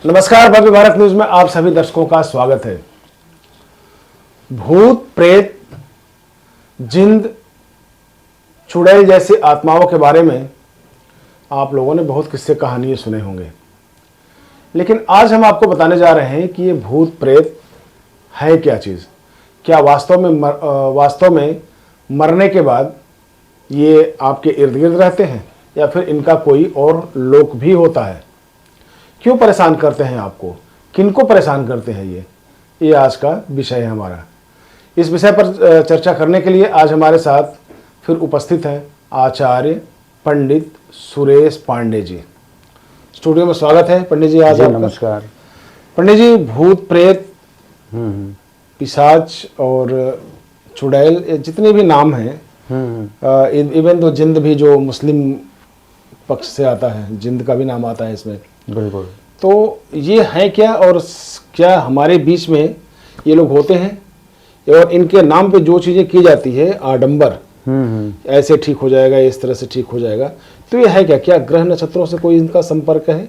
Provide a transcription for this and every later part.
नमस्कार, भव्य भारत न्यूज में आप सभी दर्शकों का स्वागत है। भूत, प्रेत, जिंद, चुड़ैल जैसी आत्माओं के बारे में आप लोगों ने बहुत किस्से कहानियां सुने होंगे, लेकिन आज हम आपको बताने जा रहे हैं कि ये भूत प्रेत है क्या चीज़। क्या वास्तव में मरने के बाद ये आपके इर्द गिर्द रहते हैं या फिर इनका कोई और लोक भी होता है। क्यों परेशान करते हैं आपको, किनको परेशान करते हैं ये आज का विषय है हमारा। इस विषय पर चर्चा करने के लिए आज हमारे साथ फिर उपस्थित हैं आचार्य पंडित सुरेश पांडे जी। स्टूडियो में स्वागत है पंडित जी। आज नमस्कार पंडित जी। भूत, प्रेत, पिशाच और चुड़ैल, ये जितने भी नाम हैं, इवन तो जिंद भी जो मुस्लिम पक्ष से आता है, जिंद का भी नाम आता है इसमें। बिल्कुल। तो ये है क्या और क्या हमारे बीच में ये लोग होते हैं और इनके नाम पे जो चीज़ें की जाती है आडंबर, ऐसे ठीक हो जाएगा, इस तरह से ठीक हो जाएगा, तो ये है क्या? क्या ग्रह नक्षत्रों से कोई इनका संपर्क है,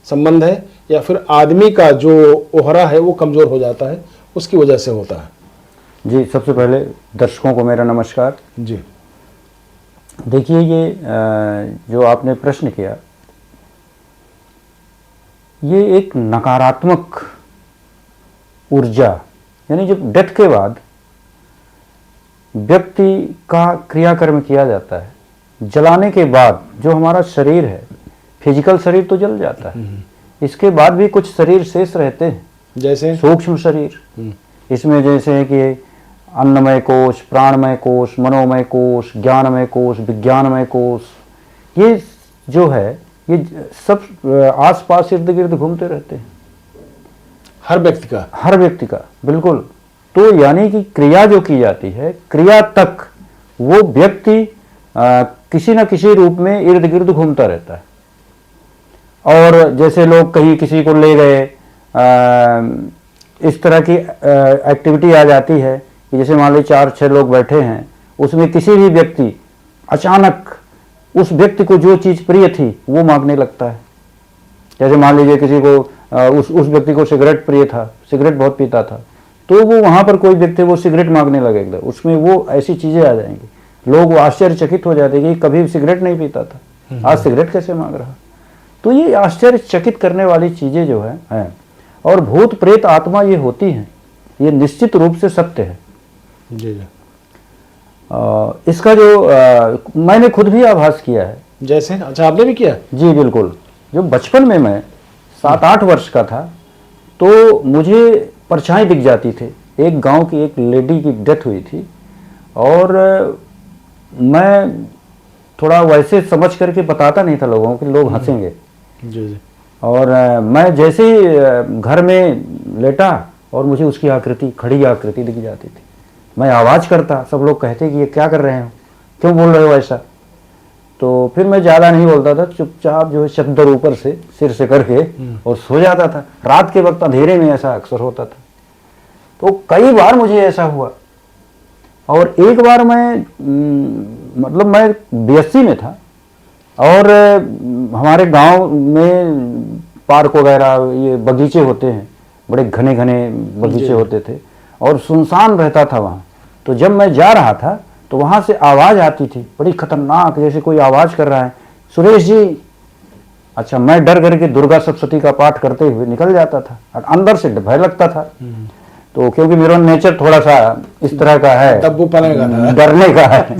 संबंध है, या फिर आदमी का जो ओहरा है वो कमज़ोर हो जाता है, उसकी वजह से होता है? जी, सबसे पहले दर्शकों को मेरा नमस्कार जी। देखिए, ये जो आपने प्रश्न किया, ये एक नकारात्मक ऊर्जा, यानी जब डेथ के बाद व्यक्ति का क्रियाकर्म किया जाता है, जलाने के बाद जो हमारा शरीर है, फिजिकल शरीर तो जल जाता है, इसके बाद भी कुछ शरीर शेष रहते हैं, जैसे सूक्ष्म शरीर। इसमें जैसे है कि अन्नमय कोश, प्राणमय कोश, मनोमय कोश, ज्ञानमय कोश, विज्ञानमय कोश, ये जो है ये सब आसपास इर्द गिर्द घूमते रहते हैं हर व्यक्ति का। बिल्कुल। तो यानी कि क्रिया जो की जाती है, क्रिया तक वो व्यक्ति किसी न किसी रूप में इर्द गिर्द घूमता रहता है। और जैसे लोग कहीं किसी को ले गए, इस तरह की एक्टिविटी आ जाती है कि जैसे मान लीजिए 4-6 लोग बैठे हैं, उसमें किसी भी व्यक्ति अचानक उस व्यक्ति को जो चीज़ प्रिय थी वो मांगने लगता है। जैसे मान लीजिए किसी को उस व्यक्ति को सिगरेट प्रिय था, सिगरेट बहुत पीता था, तो वो वहाँ पर कोई व्यक्ति वो सिगरेट मांगने लगेगा, उसमें वो ऐसी चीज़ें आ जाएंगी, लोग वो आश्चर्यचकित हो जाते हैं कि कभी सिगरेट नहीं पीता था, आज सिगरेट कैसे मांग रहा। तो ये आश्चर्यचकित करने वाली चीज़ें जो है। और भूत प्रेत आत्मा ये होती हैं, ये निश्चित रूप से सत्य है। जी। इसका जो मैंने खुद भी आभास किया है। जैसे? अच्छा, आपने भी किया? जी बिल्कुल। जो बचपन में मैं 7-8 वर्ष का था, तो मुझे परछाई दिख जाती थी। एक गांव की एक लेडी की डेथ हुई थी और मैं थोड़ा वैसे समझ करके बताता नहीं था लोगों को, लोग हंसेंगे। जी। और मैं जैसे ही घर में लेटा और मुझे उसकी आकृति, खड़ी आकृति दिख जाती थी, मैं आवाज़ करता, सब लोग कहते कि ये क्या कर रहे हो, क्यों बोल रहे हो ऐसा। तो फिर मैं ज़्यादा नहीं बोलता था, चुपचाप जो है चद्दर ऊपर से सिर से करके और सो जाता था। रात के वक्त अंधेरे में ऐसा अक्सर होता था। तो कई बार मुझे ऐसा हुआ। और एक बार मैं BSc में था और हमारे गांव में पार्क वगैरह, ये बगीचे होते हैं, बड़े घने घने बगीचे होते थे और सुनसान रहता था वहाँ। तो जब मैं जा रहा था तो वहाँ से आवाज़ आती थी, बड़ी खतरनाक, जैसे कोई आवाज़ कर रहा है, सुरेश जी। अच्छा, मैं डर करके दुर्गा सप्तशती का पाठ करते हुए निकल जाता था और अंदर से भय लगता था। तो क्योंकि मेरा नेचर थोड़ा सा इस तरह का है, डरने का है।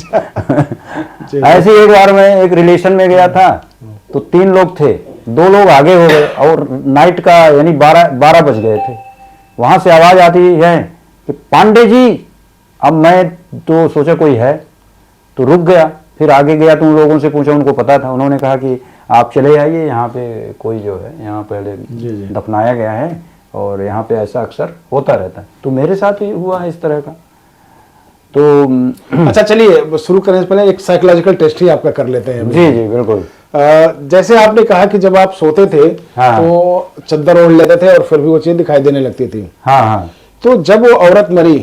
ऐसे एक बार मैं एक रिलेशन में गया था, तो 3 लोग थे, 2 लोग आगे हो गए और नाइट का यानी 12 बज गए थे। वहाँ से आवाज़ आती है कि पांडे जी। अब मैं तो सोचा कोई है, तो रुक गया। फिर आगे गया तो उन लोगों से पूछा, उनको पता था। उन्होंने कहा कि आप चले आइए, यहाँ पे कोई जो है यहाँ पहले दफनाया गया है और यहाँ पे ऐसा अक्सर होता रहता है। तो मेरे साथ ही हुआ है इस तरह का। तो अच्छा, चलिए शुरू करने से पहले एक साइकोलॉजिकल टेस्ट ही आपका कर लेते हैं। जी जी बिल्कुल। जैसे आपने कहा कि जब आप सोते थे तो चद्दर ओढ़ लेते थे और फिर भी वो चीज दिखाई देने लगती थी। हाँ। तो जब वो औरत मरी,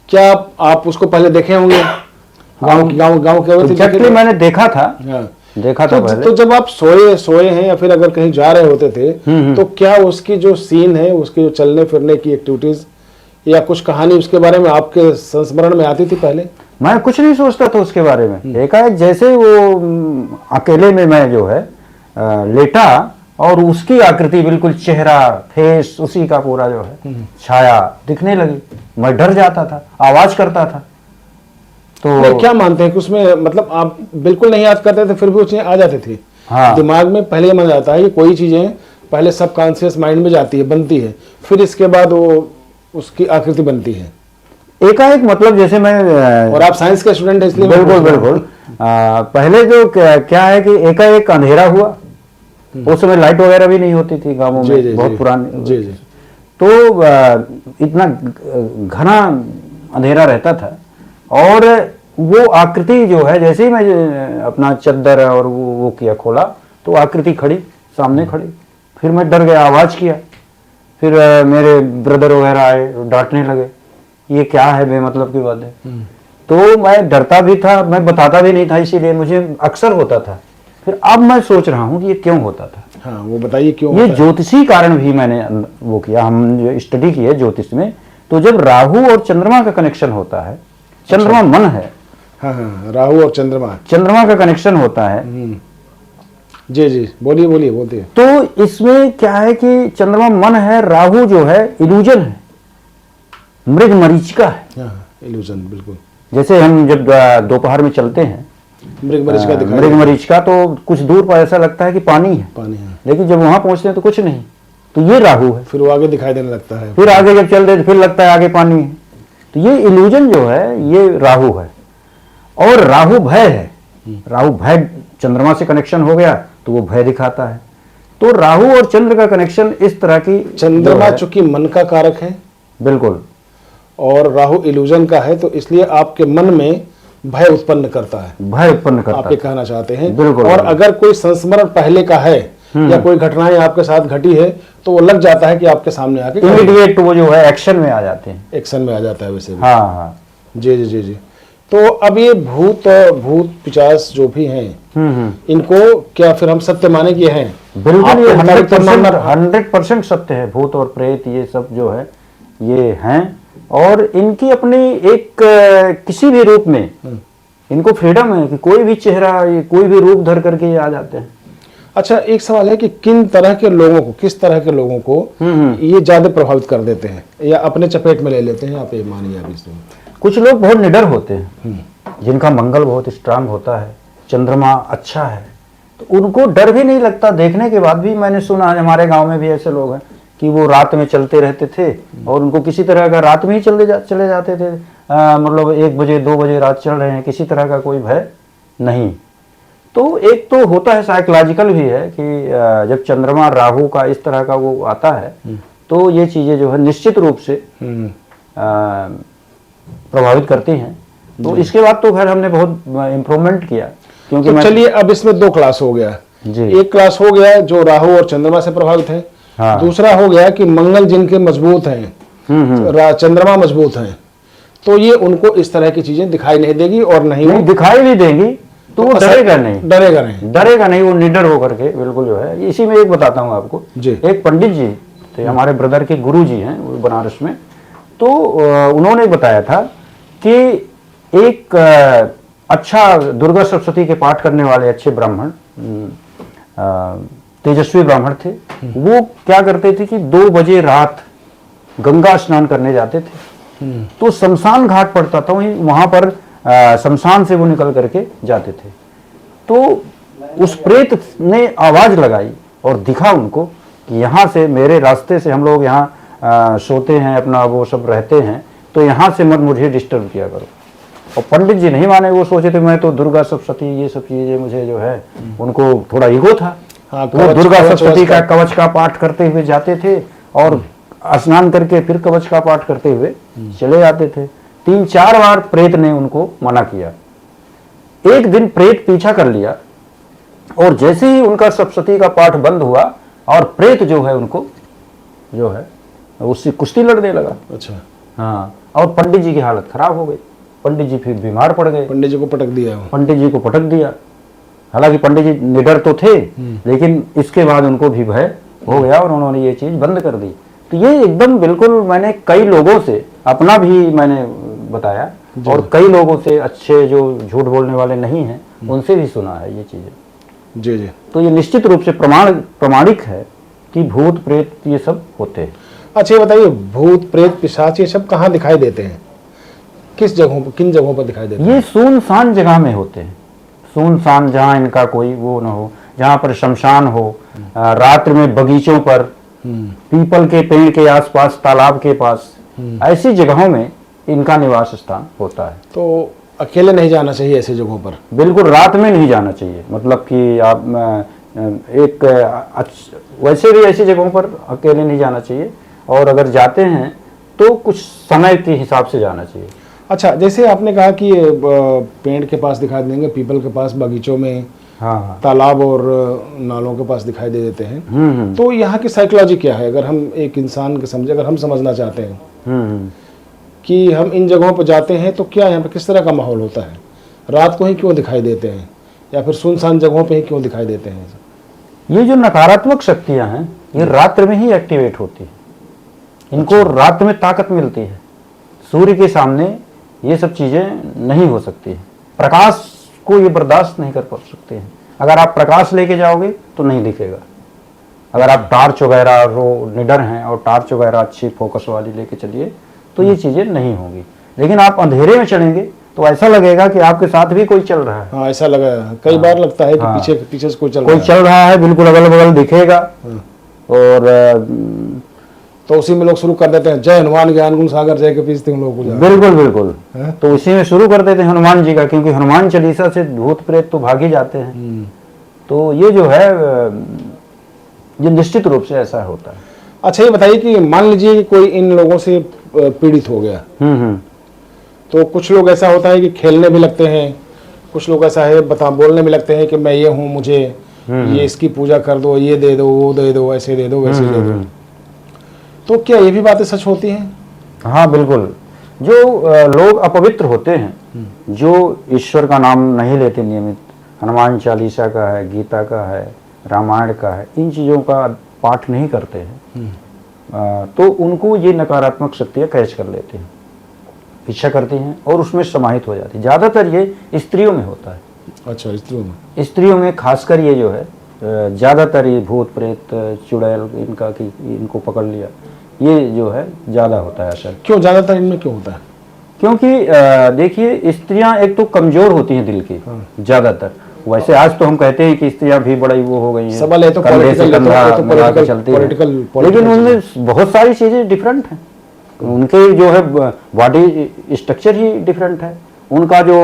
क्या आप उसको पहले देखे होंगे? गांव के एग्जैक्टली मैंने देखा था। देखा था पहले। तो जब आप सोए हैं या फिर अगर कहीं जा रहे होते थे, तो क्या उसकी जो सीन है, उसकी जो चलने फिरने की एक्टिविटीज या कुछ कहानी उसके बारे में आपके संस्मरण में आती थी पहले? मैं कुछ नहीं सोचता था उसके बारे में। एकाएक जैसे वो अकेले में मैं जो है लेटा, और उसकी आकृति बिल्कुल चेहरा फेस उसी का पूरा जो है छाया दिखने लगी। मैं डर जाता था, आवाज करता था। तो नहीं, क्या मानते हैं कि उसमें मतलब आप बिल्कुल नहीं याद करते थे फिर भी वो चीजें आ जाती थी? हाँ। दिमाग में पहले ये मान जाता है कि कोई चीजें पहले सबकॉन्शियस माइंड में जाती है, बनती है, फिर इसके बाद वो उसकी आकृति बनती है। एकाएक मतलब जैसे मैं और आप साइंस के स्टूडेंट हैं इसलिए मैं बिल्कुल पूछ रहा हूँ। बिल्कुल पहले जो क्या है कि एकाएक अंधेरा हुआ। उस समय लाइट वगैरह भी नहीं होती थी गांवों जी, में, जी, बहुत जी। पुरानी। जी, जी। तो इतना घना अंधेरा रहता था, और वो आकृति जो है जैसे ही मैं अपना चद्दर और वो किया खोला, तो आकृति खड़ी सामने खड़ी। फिर मैं डर गया, आवाज किया। फिर मेरे ब्रदर वगैरह आए, डांटने लगे, ये क्या है बेमतलब की बात है। तो मैं डरता भी था, मैं बताता भी नहीं था, इसीलिए मुझे अक्सर होता था। फिर अब मैं सोच रहा हूँ कि ये क्यों होता था। हाँ, वो बताइए क्यों ये होता है? ज्योतिषी कारण भी मैंने वो किया, हम जो स्टडी की है ज्योतिष में, तो जब राहु और चंद्रमा का कनेक्शन होता है, चंद्रमा मन है, हाँ हाँ, राहु और चंद्रमा का कनेक्शन होता है, जी जी, बोलिए बोलिए, बोलते हैं। तो इसमें क्या है कि चंद्रमा मन है, राहु जो है इल्यूजन है, मृग मरीचिका है। हाँ, इल्यूजन, बिल्कुल। जैसे हम जब दोपहर में चलते हैं, मृग मरीचिका दिखाई मृग देता है। मरीचिका, तो कुछ दूर पर ऐसा लगता है कि पानी है, पानी है, लेकिन जब वहां पहुंचते हैं तो कुछ नहीं। तो ये राहु है। फिर वो आगे दिखाई देने लगता है। फिर आगे जब चल रहे फिर लगता है आगे पानी है। तो ये इल्यूजन जो है ये राहु है। और राहु भय है। राहु भय, चंद्रमा से कनेक्शन हो गया तो वो भय दिखाता है। तो राहु और चंद्र का कनेक्शन इस तरह की, चंद्रमा चूंकि मन का कारक है बिल्कुल, और राहु इल्यूजन का है, तो इसलिए आपके मन में भय उत्पन्न करता है, भय उत्पन्न करता आप ये है। कहना चाहते हैं। बिल्कुल, और बिल्कुल। अगर कोई संस्मरण पहले का है या कोई घटनाएं आपके साथ घटी है, तो वो लग जाता है कि आपके सामने आके इमीडिएट वो जो है एक्शन में आ जाते हैं। एक्शन में आ जाता है वैसे भी। हाँ हाँ। जी जी जी जी। तो अब ये भूत पिशाच जो भी हैं, इनको क्या फिर हम सत्य माने कि हैं? बिल्कुल, ये आपको मुताबिक तो मानना 100% सत्य है। भूत और प्रेत ये सब जो है ये हैं, और इनकी अपनी एक किसी भी रूप में इनको फ्रीडम है कि कोई भी चेहरा, ये कोई भी रूप धर करके ये आ जाते हैं। अच्छा, एक सवाल है कि किन तरह के लोगों को, किस तरह के लोगों को ये ज्यादा प्रभावित कर देते हैं या अपने चपेट में ले लेते हैं? आप ये मानिए अभी इसमें। कुछ लोग बहुत निडर होते हैं, जिनका मंगल बहुत स्ट्रांग होता है, चंद्रमा अच्छा है, तो उनको डर भी नहीं लगता। देखने के बाद भी मैंने सुना, हमारे गांव में भी ऐसे लोग हैं कि वो रात में चलते रहते थे, और उनको किसी तरह का, रात में ही चले जाते थे, मतलब 1 बजे 2 बजे रात चल रहे हैं, किसी तरह का कोई भय नहीं। तो एक तो होता है, साइकोलॉजिकल भी है कि जब चंद्रमा राहु का इस तरह का वो आता है, तो ये चीजें जो है निश्चित रूप से प्रभावित करती हैं। तो इसके बाद तो खैर हमने बहुत इम्प्रूवमेंट किया, क्योंकि तो चलिए, अब इसमें 2 क्लास हो गया जी। एक क्लास हो गया जो राहु और चंद्रमा से प्रभावित है। हाँ। दूसरा हो गया कि मंगल जिनके मजबूत हैं, चंद्रमा मजबूत हैं, तो ये उनको इस तरह की चीजें दिखाई नहीं देगी, और नहीं नहीं दिखाई भी देंगी तो वो डरेगा नहीं, डरेगा नहीं, वो निडर होकर के बिल्कुल जो है। इसी में एक बताता हूँ आपको जी। एक पंडित जी थे, हमारे ब्रदर के गुरु जी हैं, वो बनारस में। तो उन्होंने बताया था कि एक अच्छा दुर्गा सप्तशती के पाठ करने वाले अच्छे ब्राह्मण, तेजस्वी ब्राह्मण थे। वो क्या करते थे कि 2 बजे रात गंगा स्नान करने जाते थे, तो शमशान घाट पड़ता था, वहां पर शमशान से वो निकल करके जाते थे। तो उस प्रेत ने आवाज लगाई और दिखा उनको कि यहाँ से, मेरे रास्ते से हम लोग यहाँ सोते हैं, अपना वो सब रहते हैं, तो यहाँ से मत मुझे डिस्टर्ब किया करो। और पंडित जी नहीं माने, वो सोचे थे मैं तो दुर्गा सप्तशती ये सब चीजें मुझे जो है, उनको थोड़ा ईगो था। हाँ, वो दुर्गा सप्तशती का कवच का पाठ करते हुए जाते थे, और स्नान करके फिर कवच का पाठ करते हुए चले जाते थे। 3-4 बार प्रेत ने उनको मना किया। एक दिन प्रेत पीछा कर लिया, और जैसे ही उनका सप्तशती का पाठ बंद हुआ, और प्रेत जो है उनको जो है उससे कुश्ती लड़ने लगा। अच्छा। हाँ, और पंडित जी की हालत खराब हो गई। पंडित जी फिर बीमार पड़ गए। पंडित जी को पटक दिया। पंडित जी को पटक दिया। हालांकि पंडित जी निडर तो थे, लेकिन इसके बाद उनको भी भय हो गया और उन्होंने ये चीज बंद कर दी। तो ये एकदम बिल्कुल मैंने कई लोगों से, अपना भी मैंने बताया और कई लोगों से, अच्छे जो झूठ बोलने वाले नहीं हैं उनसे भी सुना है ये चीजें। जी जी। तो ये निश्चित रूप से प्रमाणिक है कि भूत प्रेत ये सब होते हैं। अच्छा, ये बताइए, भूत प्रेत पिशाच ये सब कहाँ दिखाई देते हैं? किस जगहों पर, किन जगहों पर दिखाई देते हैं? ये सुनसान जगह में होते हैं, सुनसान, जहाँ इनका कोई वो न हो, जहाँ पर शमशान हो, रात्र में बगीचों पर, पीपल के पेड़ के आसपास, तालाब के पास, ऐसी जगहों में इनका निवास स्थान होता है। तो अकेले नहीं जाना चाहिए ऐसी जगहों पर? बिल्कुल रात में नहीं जाना चाहिए, मतलब कि आप वैसे भी ऐसी जगहों पर अकेले नहीं जाना चाहिए, और अगर जाते हैं तो कुछ समय के हिसाब से जाना चाहिए। अच्छा, जैसे आपने कहा कि पेड़ के पास दिखाई देंगे, पीपल के पास, बगीचों में, हाँ, तालाब और नालों के पास दिखाई दे देते हैं। तो यहाँ की साइकोलॉजी क्या है, अगर हम एक इंसान के समझे, अगर हम समझना चाहते हैं कि हम इन जगहों पर जाते हैं तो क्या यहाँ पर किस तरह का माहौल होता है? रात को ही क्यों दिखाई देते हैं, या फिर सुनसान जगहों पर ही क्यों दिखाई देते हैं? ये जो नकारात्मक शक्तियां हैं ये रात्र में ही एक्टिवेट होती है, इनको रात में ताकत मिलती है। सूर्य के सामने ये सब चीजें नहीं हो सकती है, प्रकाश को ये बर्दाश्त नहीं कर सकते हैं। अगर आप प्रकाश लेके जाओगे तो नहीं दिखेगा। अगर आप टार्च वगैरह निडर हैं और टार्च वगैरह अच्छी फोकस वाली लेके चलिए तो ये चीजें नहीं होंगी। लेकिन आप अंधेरे में चलेंगे तो ऐसा लगेगा कि आपके साथ भी कोई चल रहा है। हाँ, ऐसा लगा, कई बार लगता है कि पीछे पीछे से कोई चल रहा है, बिल्कुल अगल बगल दिखेगा। और तो उसी में लोग शुरू कर देते हैं, जय हनुमान ज्ञान गुण सागर जय के पीछे तुम लोग। बिल्कुल बिल्कुल, तो उसी में शुरू कर देते हैं हनुमान जी का, क्योंकि हनुमान चालीसा से भूत प्रेत तो भाग ही जाते हैं। तो ये जो है ये निश्चित रूप से ऐसा होता है। अच्छा, ये बताइए कि मान लीजिए कि कोई इन लोगों से पीड़ित हो गया, तो कुछ लोग ऐसा होता है कि खेलने भी लगते हैं, कुछ लोग ऐसा है बोलने भी लगते हैं कि मैं ये हूँ, मुझे ये इसकी पूजा कर दो, ये दे दो, वो दे दो, ऐसे दे दो, वैसे दे दो। तो क्या ये भी बातें सच होती हैं? हाँ बिल्कुल। जो लोग अपवित्र होते हैं, जो ईश्वर का नाम नहीं लेते नियमित, हनुमान चालीसा का है, गीता का है, रामायण का है, इन चीज़ों का पाठ नहीं करते हैं, तो उनको ये नकारात्मक शक्तियाँ कैच कर लेते हैं, पीछा करती हैं और उसमें समाहित हो जाती है। ज़्यादातर ये स्त्रियों में होता है। अच्छा, स्त्रियों में खासकर ये जो है ज़्यादातर ये भूत प्रेत चुड़ैल इनका कि इनको पकड़ लिया, ये जो है ज़्यादा होता है असर। क्यों ज़्यादातर इनमें क्यों होता है? क्योंकि देखिए, स्त्रियां एक तो कमज़ोर होती हैं दिल की ज़्यादातर। वैसे आज तो हम कहते हैं कि स्त्रियां भी बड़ी वो हो गई हैं, सबल है, तो पॉलिटिकल, लेकिन उनमें बहुत सारी चीज़ें डिफरेंट हैं। उनके जो है बॉडी स्ट्रक्चर ही डिफरेंट है, उनका जो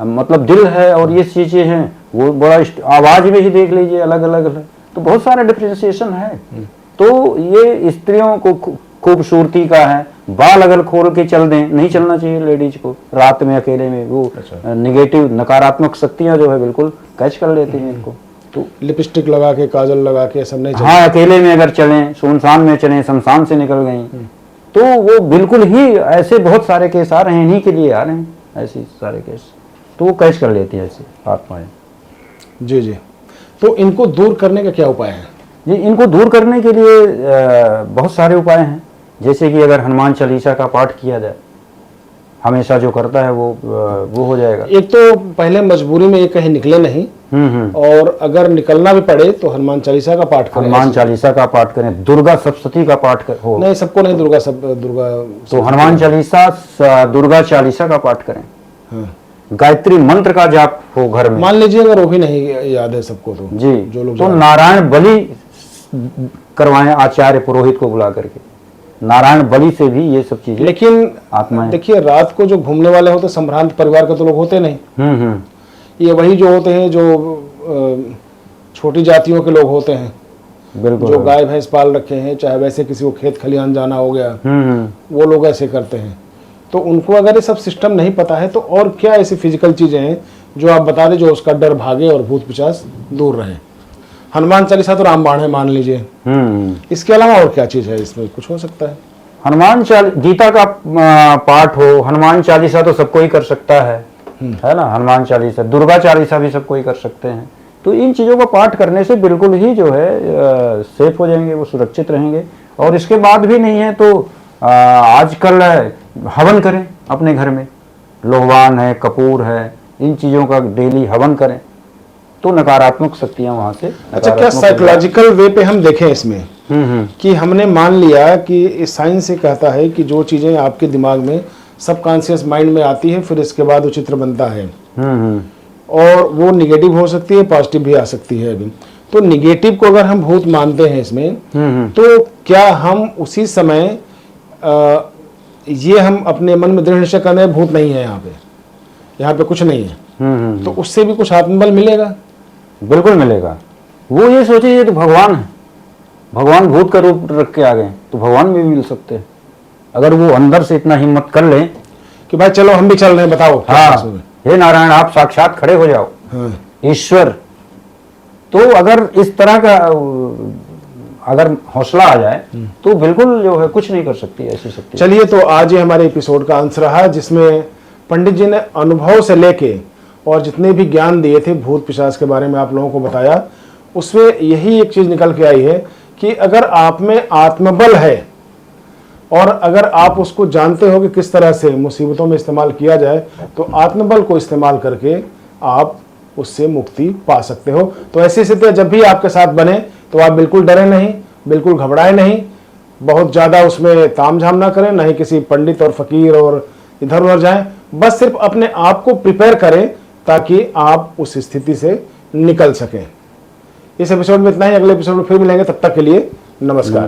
मतलब दिल है और ये चीज़ें हैं वो बड़ा, आवाज़ में ही देख लीजिए अलग अलग है, तो बहुत सारा डिफ्रेंसिएशन है। तो ये स्त्रियों को खूबसूरती का है, बाल अगर खोल के चल दें, नहीं चलना चाहिए लेडीज को रात में अकेले में, वो निगेटिव नकारात्मक शक्तियां जो है बिल्कुल कैच कर लेती हैं इनको। तो लिपस्टिक लगा के, काजल लगा के सब नहीं चलना। हाँ, अकेले में अगर चलें, सुनसान में चलें, शमशान से निकल गई, तो वो बिल्कुल ही ऐसे बहुत सारे केस आ रहे हैं, इन्हीं के लिए आ रहे हैं ऐसे सारे केस, तो वो कैच कर लेती है ऐसी आत्माएं। जी जी। तो इनको दूर करने का क्या उपाय है? जी, इनको दूर करने के लिए बहुत सारे उपाय हैं। जैसे कि अगर हनुमान चालीसा का पाठ किया जाए, हमेशा जो करता है वो हो जाएगा। एक तो पहले मजबूरी में ये कहीं निकले नहीं, और अगर निकलना भी पड़े तो हनुमान चालीसा का पाठ करें। हनुमान चालीसा का पाठ करें, दुर्गा सप्तशती का पाठ हो। नहीं, सबको नहीं, दुर्गा तो हनुमान चालीसा, दुर्गा चालीसा का पाठ करें। गायत्री मंत्र का जाप हो घर में। मान लीजिए अगर वो भी नहीं याद है सबको, तो जी, जो लोग तो नारायण बलि करवाएं आचार्य पुरोहित को बुला करके, नारायण बलि से भी ये सब चीजें। लेकिन आत्माएं देखिए, रात को जो घूमने वाले होते, संभ्रांत परिवार के तो लोग होते नहीं। ये वही जो होते हैं जो छोटी जातियों के लोग होते हैं, बिल्कुल, जो गाय भैंस पाल रखे हैं, चाहे वैसे किसी को खेत खलिहान जाना हो गया, वो लोग ऐसे करते हैं। तो उनको अगर ये सब सिस्टम नहीं पता है, तो और क्या ऐसी फिजिकल चीजें हैं जो आप बता दें जो उसका डर भागे और भूत पिशाच दूर रहे? हनुमान चालीसा तो रामबाण है मान लीजिए, इसके अलावा और क्या चीज है इसमें, कुछ हो सकता है? गीता का पाठ हो, हनुमान चालीसा तो सबको ही कर सकता है, है ना, हनुमान चालीसा, दुर्गा चालीसा भी सब कोई कर सकते हैं। तो इन चीज़ों का पाठ करने से बिल्कुल ही जो है सेफ हो जाएंगे, वो सुरक्षित रहेंगे। और इसके बाद भी नहीं है तो आजकल हवन करें अपने घर में, लोहवान है, कपूर है, इन चीज़ों का डेली हवन करें तो नकारात्मक शक्तियां वहां से। अच्छा, क्या साइकोलॉजिकल वे पे हम देखें इसमें कि हमने मान लिया कि इस साइंस से कहता है कि जो चीजें आपके दिमाग में सबकॉन्शियस माइंड में आती है फिर इसके बाद वो चित्र बनता है, और वो निगेटिव हो सकती है, पॉजिटिव भी आ सकती है। अभी तो निगेटिव को अगर हम भूत मानते हैं इसमें, तो क्या हम उसी समय ये हम अपने मन में दृढ़ निश्चय करने भूत नहीं है, यहाँ पे कुछ नहीं है, तो उससे भी कुछ आत्मबल मिलेगा? बिल्कुल मिलेगा। वो ये सोचे ये तो भगवान है, भगवान भूत का रूप रख के आ गए, तो भगवान भी मिल सकते हैं अगर वो अंदर से इतना हिम्मत कर लें कि भाई चलो हम भी चल रहे हैं, बताओ। हाँ, हे नारायण आप साक्षात खड़े हो जाओ, ईश्वर। तो अगर इस तरह का अगर हौसला आ जाए तो बिल्कुल जो है कुछ नहीं कर सकती ऐसी शक्ति। चलिए, तो आज ये हमारे एपिसोड का अंश रहा जिसमें पंडित जी ने अनुभव से लेके और जितने भी ज्ञान दिए थे भूत पिशाच के बारे में आप लोगों को बताया, उसमें यही एक चीज निकल के आई है कि अगर आप में आत्मबल है और अगर आप उसको जानते हो कि किस तरह से मुसीबतों में इस्तेमाल किया जाए, तो आत्मबल को इस्तेमाल करके आप उससे मुक्ति पा सकते हो। तो ऐसी स्थितियां जब भी आपके साथ बने तो आप बिल्कुल डरे नहीं, बिल्कुल घबराए नहीं, बहुत ज़्यादा उसमें तामझाम ना करें, ना ही किसी पंडित और फकीर और इधर उधर जाएं। बस सिर्फ अपने आप को प्रिपेयर करें ताकि आप उस स्थिति से निकल सकें। इस एपिसोड में इतना ही, अगले एपिसोड में फिर मिलेंगे, तब तक के लिए नमस्कार।